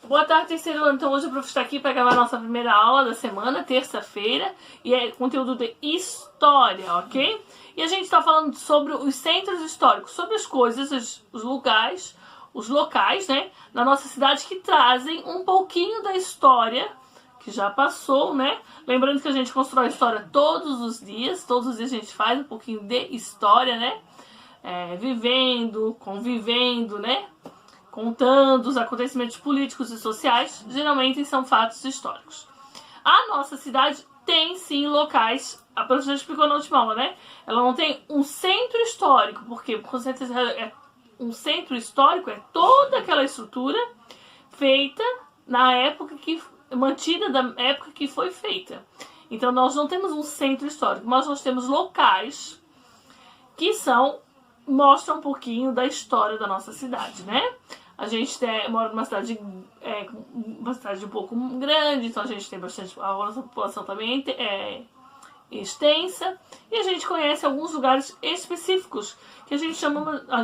Boa tarde, terceiro ano. Então hoje a prof está aqui para gravar a nossa primeira aula da semana, terça-feira, e é conteúdo de história, ok? E a gente está falando sobre os centros históricos, sobre as coisas, os locais, né, na nossa cidade que trazem um pouquinho da história que já passou, né? Lembrando que a gente constrói história todos os dias a gente faz um pouquinho de história, né? Vivendo, convivendo, né? Contando os acontecimentos políticos e sociais, geralmente são fatos históricos. A nossa cidade tem sim locais, a professora explicou na última aula, né? Ela não tem um centro histórico, porque um centro histórico é toda aquela estrutura feita na época mantida da época que foi feita. Então nós não temos um centro histórico, mas nós temos locais que mostram um pouquinho da história da nossa cidade, né? A gente mora numa cidade, uma cidade um pouco grande, então a gente tem bastante, a nossa população também é extensa, e a gente conhece alguns lugares específicos que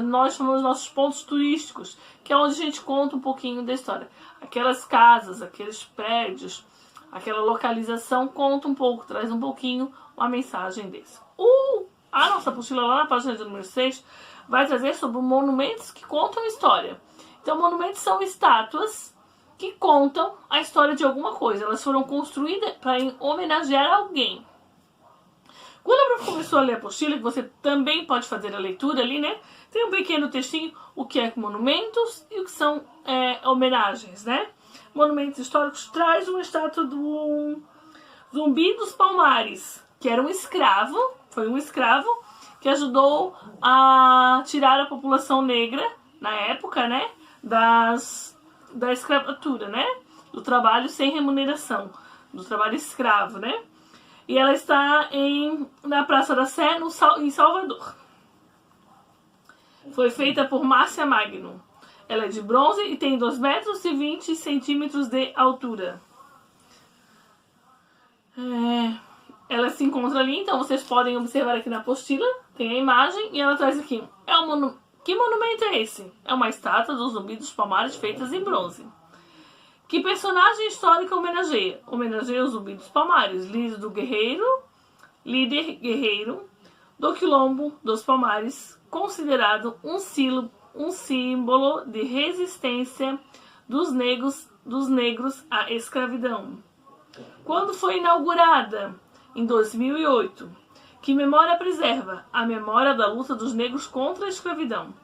nós chamamos nossos pontos turísticos, que é onde a gente conta um pouquinho da história. Aquelas casas, aqueles prédios, aquela localização conta um pouco, traz um pouquinho uma mensagem desse. A nossa apostila lá na página de número 6 vai trazer sobre monumentos que contam história. Então, monumentos são estátuas que contam a história de alguma coisa. Elas foram construídas para homenagear alguém. Quando a prof começou a ler a apostila, que você também pode fazer a leitura ali, né? Tem um pequeno textinho, o que é monumentos e o que são homenagens, né? Monumentos históricos traz uma estátua do Zumbi dos Palmares, que era um escravo, foi um escravo que ajudou a tirar a população negra, na época, né? Da escravatura, né? Do trabalho sem remuneração, do trabalho escravo, né? E ela está na Praça da Sé, em Salvador. Foi feita por Márcia Magno. Ela é de bronze e tem 2,20 metros de altura. Ela se encontra ali, então vocês podem observar aqui na apostila, tem a imagem, e ela traz aqui, que monumento é esse? É uma estátua do Zumbi dos Palmares feitas em bronze. Que personagem histórico homenageia? Homenageia o Zumbi dos Palmares, líder guerreiro do Quilombo dos Palmares, considerado um símbolo de resistência dos negros à escravidão. Quando foi inaugurada? Em 2008. Que memória preserva? A memória da luta dos negros contra a escravidão.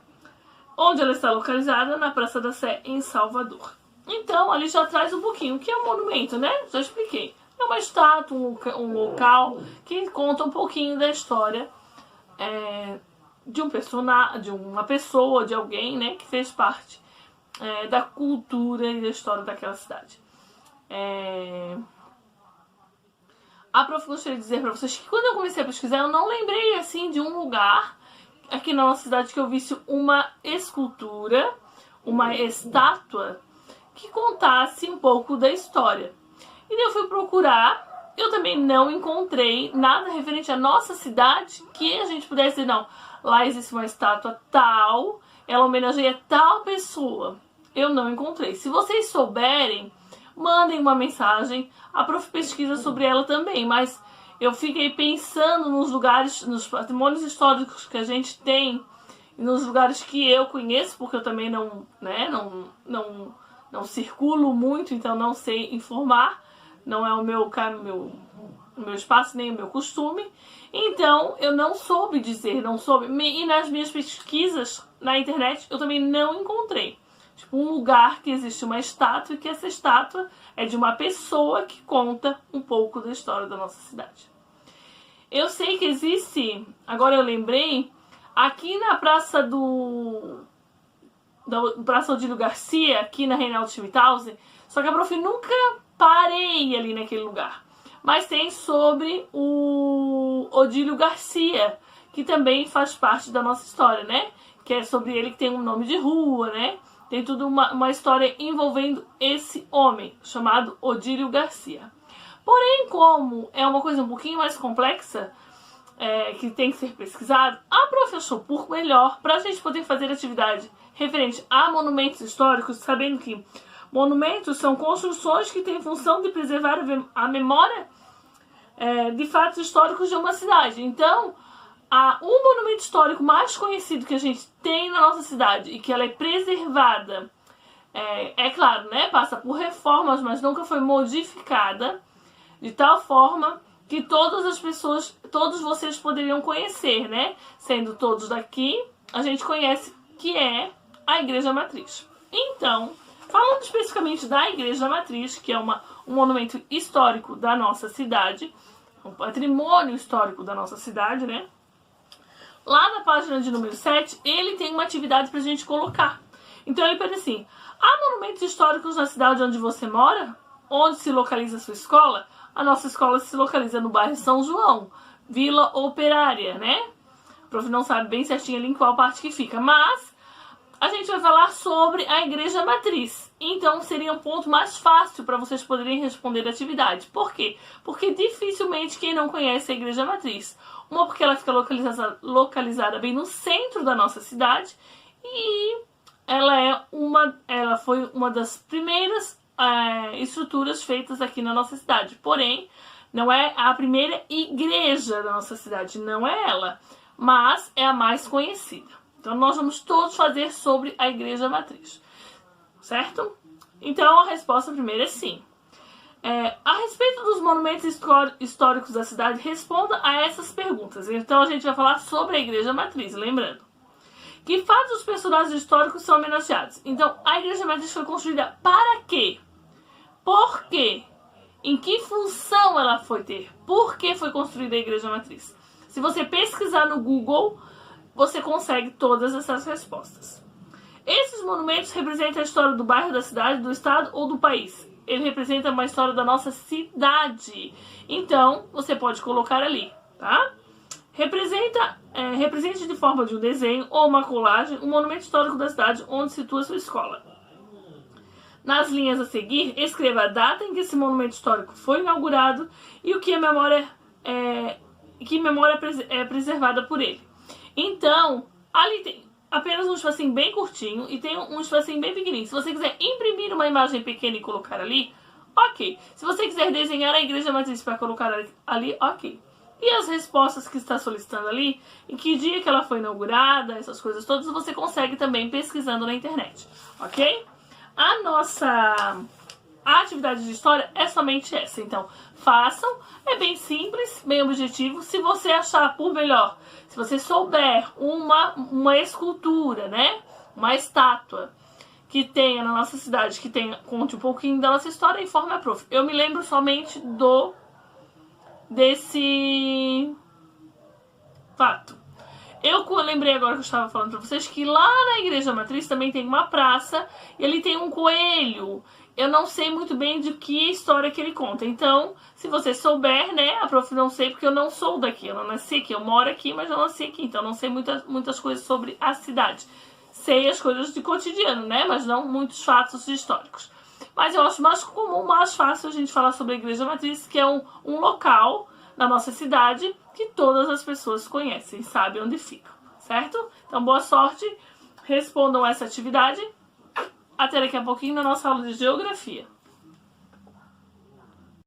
Onde ela está localizada? Na Praça da Sé, em Salvador. Então, ali já traz um pouquinho. O que é um monumento, né? Já expliquei. É uma estátua, um local que conta um pouquinho da história de um personagem, de uma pessoa, de alguém, né? Que fez parte da cultura e da história daquela cidade. A prof gostaria de dizer para vocês que quando eu comecei a pesquisar, eu não lembrei assim de um lugar aqui na nossa cidade que eu visse uma escultura, uma estátua que contasse um pouco da história. E daí eu fui procurar, eu também não encontrei nada referente à nossa cidade que a gente pudesse dizer, não, lá existe uma estátua tal, ela homenageia tal pessoa. Eu não encontrei. Se vocês souberem, mandem uma mensagem, a prof pesquisa sobre ela também, mas eu fiquei pensando nos lugares, nos patrimônios históricos que a gente tem, e nos lugares que eu conheço, porque eu também não circulo muito, então não sei informar, não é o meu espaço, nem o meu costume, então eu não soube dizer, e nas minhas pesquisas na internet eu também não encontrei. Tipo, um lugar que existe uma estátua e que essa estátua é de uma pessoa que conta um pouco da história da nossa cidade. Eu sei que existe, agora eu lembrei, aqui na Praça Praça Odílio Garcia, aqui na Reinaldo Schmidhausen, só que a prof nunca parei ali naquele lugar. Mas tem sobre o Odílio Garcia, que também faz parte da nossa história, né? Que é sobre ele que tem um nome de rua, né? Tem tudo uma história envolvendo esse homem, chamado Odílio Garcia. Porém, como é uma coisa um pouquinho mais complexa, que tem que ser pesquisado, a prof achou por melhor, para a gente poder fazer atividade referente a monumentos históricos, sabendo que Monumentos são construções que têm função de preservar a memória de fatos históricos de uma cidade. Então, o monumento histórico mais conhecido que a gente tem na nossa cidade e que ela é preservada, claro, né, passa por reformas, mas nunca foi modificada de tal forma que todas as pessoas, todos vocês poderiam conhecer, né? Sendo todos daqui, a gente conhece que é a Igreja Matriz. Então, falando especificamente da Igreja Matriz, que é um monumento histórico da nossa cidade, um patrimônio histórico da nossa cidade, né? Lá na página de número 7, ele tem uma atividade pra gente colocar. Então ele pede assim: há monumentos históricos na cidade onde você mora? Onde se localiza a sua escola? A nossa escola se localiza no bairro São João, Vila Operária, né? O prof não sabe bem certinho ali em qual parte que fica, mas a gente vai falar sobre a Igreja Matriz. Então seria um ponto mais fácil para vocês poderem responder a atividade. Por quê? Porque dificilmente quem não conhece a Igreja Matriz. Uma, porque ela fica localizada bem no centro da nossa cidade e ela foi uma das primeiras estruturas feitas aqui na nossa cidade. Porém, não é a primeira igreja da nossa cidade, não é ela, mas é a mais conhecida. Então nós vamos todos fazer sobre a Igreja Matriz, certo? Então a resposta primeira é sim. A respeito dos monumentos históricos da cidade, responda a essas perguntas. Então a gente vai falar sobre a Igreja Matriz, lembrando. Que fatos os personagens históricos são homenageados? Então, a Igreja Matriz foi construída para quê? Por quê? Em que função ela foi ter? Por que foi construída a Igreja Matriz? Se você pesquisar no Google, você consegue todas essas respostas. Esses monumentos representam a história do bairro, da cidade, do estado ou do país? Ele representa uma história da nossa cidade. Então, você pode colocar ali, tá? Represente de forma de um desenho ou uma colagem um monumento histórico da cidade onde situa sua escola. Nas linhas a seguir, escreva a data em que esse monumento histórico foi inaugurado e que memória é preservada por ele. Então, ali tem apenas um espacinho bem curtinho e tem um espacinho bem pequenininho. Se você quiser imprimir uma imagem pequena e colocar ali, ok. Se você quiser desenhar a Igreja Matriz para colocar ali, ok. E as respostas que está solicitando ali, em que dia que ela foi inaugurada, essas coisas todas, você consegue também pesquisando na internet, ok? A nossa atividade de história é somente essa, então façam, é bem simples, bem objetivo. Se você achar por melhor, se você souber uma escultura, né, uma estátua que tenha na nossa cidade, que conte um pouquinho da nossa história, informe a prof. Eu me lembro somente desse fato. Eu lembrei agora que eu estava falando para vocês que lá na Igreja Matriz também tem uma praça e ali tem um coelho. Eu não sei muito bem de que história que ele conta. Então, se você souber, né, a prof não sei porque eu não sou daqui, eu não nasci aqui, eu moro aqui, mas não nasci aqui, então não sei muitas coisas sobre a cidade. Sei as coisas de cotidiano, né, mas não muitos fatos históricos. Mas eu acho mais comum, mais fácil a gente falar sobre a Igreja Matriz, que é um local na nossa cidade que todas as pessoas conhecem, sabem onde fica, certo? Então, boa sorte, respondam essa atividade. Até daqui a pouquinho na nossa aula de Geografia.